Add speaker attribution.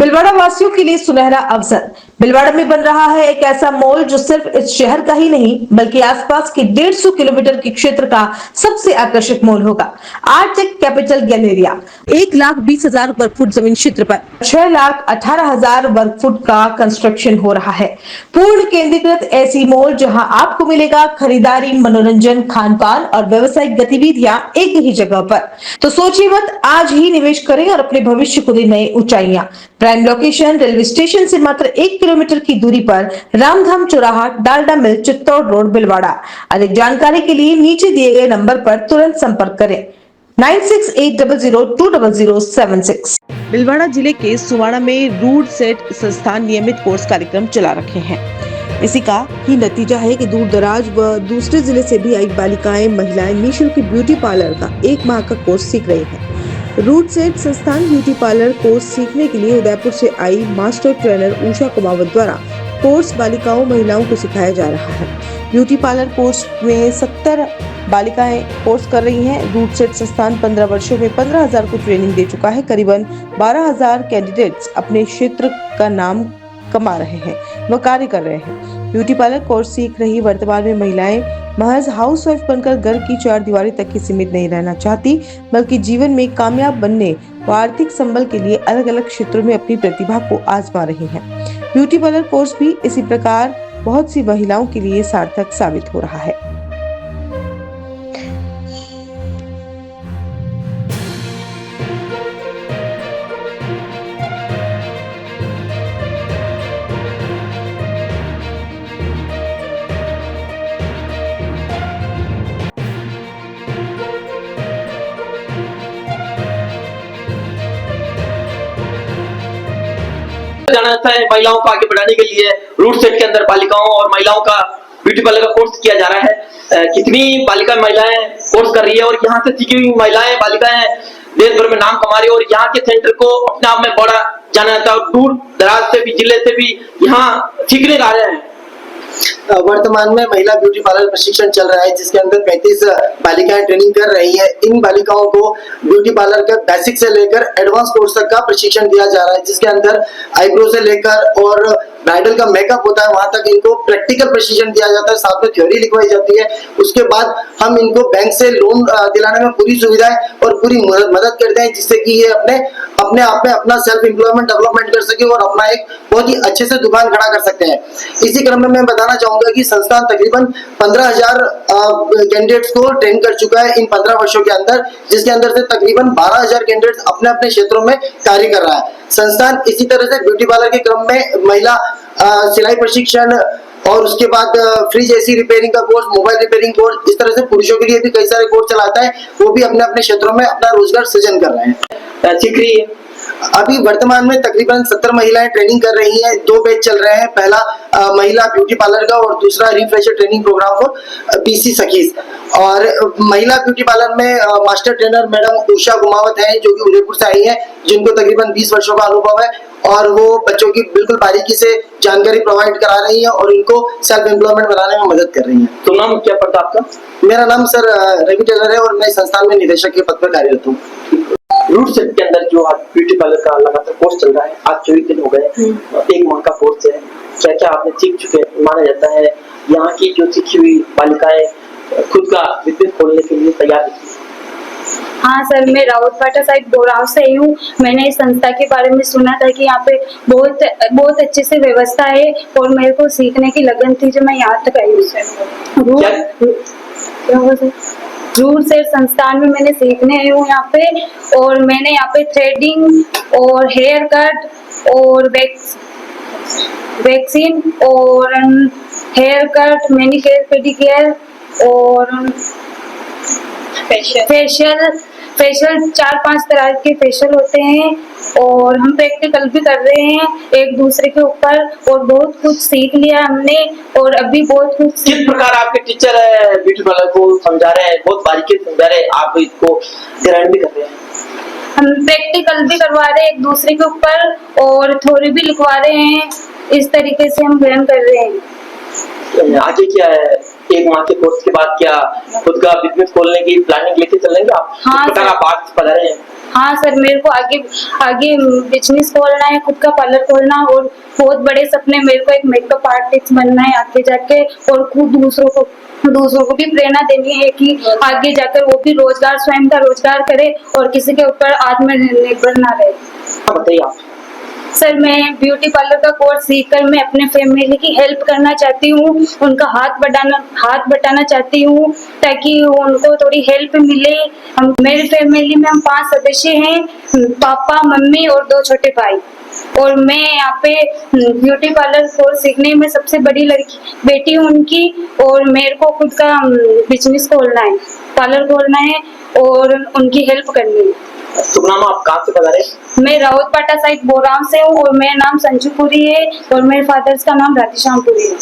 Speaker 1: भिलवाड़ा वासियों के लिए सुनहरा अवसर। भिलवाड़ा में बन रहा है एक ऐसा मॉल जो सिर्फ इस शहर का ही नहीं बल्कि आसपास के 150 किलोमीटर के क्षेत्र का सबसे आकर्षक मॉल होगा। आर्टेक कैपिटल गैलेरिया 1,20,000 वर्ग फुट जमीन क्षेत्र पर 6,18,000 वर्ग फुट का कंस्ट्रक्शन हो रहा है। पूर्ण केंद्रीकृत ऐसी मॉल जहां आपको मिलेगा खरीदारी, मनोरंजन, खान पान और व्यावसायिक गतिविधियां एक ही जगह पर। तो सोचिए मत, आज ही निवेश करें और अपने भविष्य को दे नई ऊंचाइयां। प्राइम लोकेशन रेलवे स्टेशन से मात्र 1 किलोमीटर की दूरी पर रामधाम चौराहा, डालडा मिल, चित्तौड़ रोड, भिलवाड़ा। अधिक जानकारी के लिए नीचे दिए गए नंबर पर तुरंत संपर्क करें 9680020076। भिलवाड़ा जिले के सुवाड़ा में रूट सेट संस्थान नियमित कोर्स कार्यक्रम चला रखे हैं। इसी का ही नतीजा है कि दूर दराज व दूसरे जिले से भी आई बालिकाएं, महिलाएं निःशुल्क ब्यूटी पार्लर का 1 माह का कोर्स सीख रही हैं। रूट सेट संस्थान ब्यूटी पार्लर कोर्स सीखने के लिए उदयपुर से आई मास्टर ट्रेनर उषा कुमावत द्वारा कोर्स बालिकाओं, महिलाओं को सिखाया जा रहा है। ब्यूटी पार्लर कोर्स में 70 बालिकाएं कोर्स कर रही हैं। रूट सेट संस्थान 15 वर्षों में 15,000 को ट्रेनिंग दे चुका है। करीबन 12,000 कैंडिडेट्स अपने क्षेत्र का नाम कमा रहे हैं व कार्य कर रहे हैं। ब्यूटी पार्लर कोर्स सीख रही वर्तमान में महिलाएं महज हाउसवाइफ बनकर घर की 4 दीवारी तक ही सीमित नहीं रहना चाहती, बल्कि जीवन में कामयाब बनने व आर्थिक संबल के लिए अलग अलग क्षेत्रों में अपनी प्रतिभा को आजमा रही हैं। ब्यूटी पार्लर कोर्स भी इसी प्रकार बहुत सी महिलाओं के लिए सार्थक साबित हो रहा है।
Speaker 2: जाना जाता है महिलाओं को आगे बढ़ाने के लिए रूट सेट के अंदर बालिकाओं और महिलाओं का ब्यूटी पार्लर का कोर्स किया जा रहा है। कितनी बालिका महिलाएं कोर्स कर रही है और यहाँ से सीखी हुई महिलाएं, बालिकाएं देश भर में नाम कमा रही है और यहाँ के सेंटर को अपने आप में बड़ा जाना जाता है। दूर दराज से भी, जिले से भी यहाँ सीखने आ रहे हैं।
Speaker 3: वर्तमान में महिला ब्यूटी पार्लर प्रशिक्षण चल रहा है, जिसके अंदर 35 बालिकाएं ट्रेनिंग कर रही हैं। इन बालिकाओं को ब्यूटी पार्लर का बेसिक से लेकर एडवांस कोर्स तक का प्रशिक्षण दिया जा रहा है, जिसके अंदर आईब्रो से लेकर और ब्राइडल का मेकअप होता है, वहां तक इनको प्रैक्टिकल प्रशिक्षण दिया जाता है। साथ में थ्योरी लिखवाई जाती है। उसके बाद हम इनको बैंक से लोन दिलाने में पूरी सुविधाएं और पूरी मदद करते हैं, जिससे कि ये अपने आप में अपना सेल्फ एम्प्लॉयमेंट डेवलपमेंट कर सके और अपना एक बहुत ही अच्छे से दुकान खड़ा कर सकते हैं। इसी क्रम में मैं बताना चाहूंगा कि संस्थान तकरीबन 15,000 कैंडिडेट्स को ट्रेन कर चुका है इन 15 वर्षों के अंदर, जिसके अंदर से तकरीबन 12,000 कैंडिडेट्स अपने अपने क्षेत्रों में कार्य कर रहा है। संस्थान इसी तरह से ब्यूटी पार्लर के क्रम में महिला सिलाई प्रशिक्षण और उसके बाद फ्रिज एसी रिपेयरिंग का कोर्स, मोबाइल रिपेयरिंग कोर्स, इस तरह से पुरुषों के लिए भी कई सारे कोर्स चलाता है। वो भी अपने अपने क्षेत्रों में अपना रोजगार सृजन कर रहे हैं।
Speaker 2: सीख रही है।
Speaker 3: अभी वर्तमान में तकरीबन 70 महिलाएं ट्रेनिंग कर रही हैं। 2 बैच चल रहे हैं, पहला महिला ब्यूटी पार्लर का और दूसरा refresher training programme for PC सखीज। और महिला ब्यूटी पार्लर में master trainer madam Usha Kumawat है, जो कि उदयपुर से आई है, जिनको तकरीबन 20 वर्षों का अनुभव है और वो बच्चों की बिल्कुल बारीकी से जानकारी प्रोवाइड करा रही है और इनको सेल्फ एम्प्लॉयमेंट बनाने में मदद कर रही है।
Speaker 2: तो नाम क्या पड़ता है आपका?
Speaker 3: मेरा नाम सर रवि टेलर है और मैं संस्थान में निदेशक के पद पर कार्यरत हूँ।
Speaker 2: रूट सेट के अंदर जो आज ब्यूटी पार्लर का लगातार कोर्स चल रहा है, आज 24 दिन हो गए, 1 माह का कोर्स है। क्या क्या आपने सीख चुके? माना जाता है यहाँ की जो सीखी हुई बालिकाएं खुद का बिजनेस खोलने के लिए तैयार है।
Speaker 4: हाँ सर, मैं रावतपाटा साइड बोराव से आई हूँ। मैंने इस संस्था के बारे में सुना था कि यहाँ पे बहुत अच्छे से व्यवस्था है और मेरे को सीखने की लगन थी, जो मैं यहाँ तक आई हूँ सर। रूट सेट संस्थान में मैंने सीखने आई हूँ यहाँ पे, और मैंने यहाँ पे थ्रेडिंग और हेयर कट और वैक्सीन और हेयर कट, मैनिक्योर, पेडिक्योर और फेशियल 4-5 तरह के फेशियल होते हैं। और हम प्रैक्टिकल भी कर रहे हैं एक दूसरे के ऊपर, और बहुत कुछ सीख लिया हमने और अभी बहुत कुछ।
Speaker 2: किस प्रकार आपके टीचर ब्यूटी पार्लर को समझा रहे हैं, बहुत बारीकी से समझा रहे हैं, आप इसको ग्रहण भी कर रहे हैं?
Speaker 4: हम प्रैक्टिकल भी करवा रहे हैं एक दूसरे के ऊपर और थ्योरी भी लिखवा रहे हैं। इस तरीके से हम ग्रहण कर रहे हैं।
Speaker 2: आगे क्या है? 1 माह के कोर्स के बाद क्या खुद का बिजनेस खोलने की प्लानिंग लेके चलेंगे आप?
Speaker 4: हाँ,
Speaker 2: किस प्रकार आप आज पढ़ा रहे हैं?
Speaker 4: हाँ सर, मेरे को आगे आगे बिजनेस खोलना है, खुद का पार्लर खोलना, और बहुत बड़े सपने, मेरे को एक मेकअप आर्टिस्ट बनना है आगे जाके, और खुद दूसरों को भी प्रेरणा देनी है कि आगे जाकर वो भी रोजगार, स्वयं का रोजगार करे और किसी के ऊपर आत्मनिर्भर ना रहे।
Speaker 2: बताइए आप।
Speaker 4: सर, मैं ब्यूटी पार्लर का कोर्स सीखकर मैं अपने फैमिली की हेल्प करना चाहती हूँ, उनका हाथ बटाना चाहती हूँ, ताकि उनको थोड़ी हेल्प मिले। मेरी फैमिली में हम 5 सदस्य हैं, पापा, मम्मी और 2 छोटे भाई, और मैं यहाँ पे ब्यूटी पार्लर कोर्स सीखने में सबसे बड़ी बेटी हूँ उनकी, और मेरे को खुद का बिजनेस खोलना है, पार्लर खोलना है और उनकी हेल्प करनी है।
Speaker 2: शुभ नाम, आप कहाँ से बता रहे हैं?
Speaker 4: मैं राउतपाटा साइड बोराम से हूँ, और मेरा नाम संजू पुरी है और मेरे फादर्स का नाम राधेश्याम पुरी है।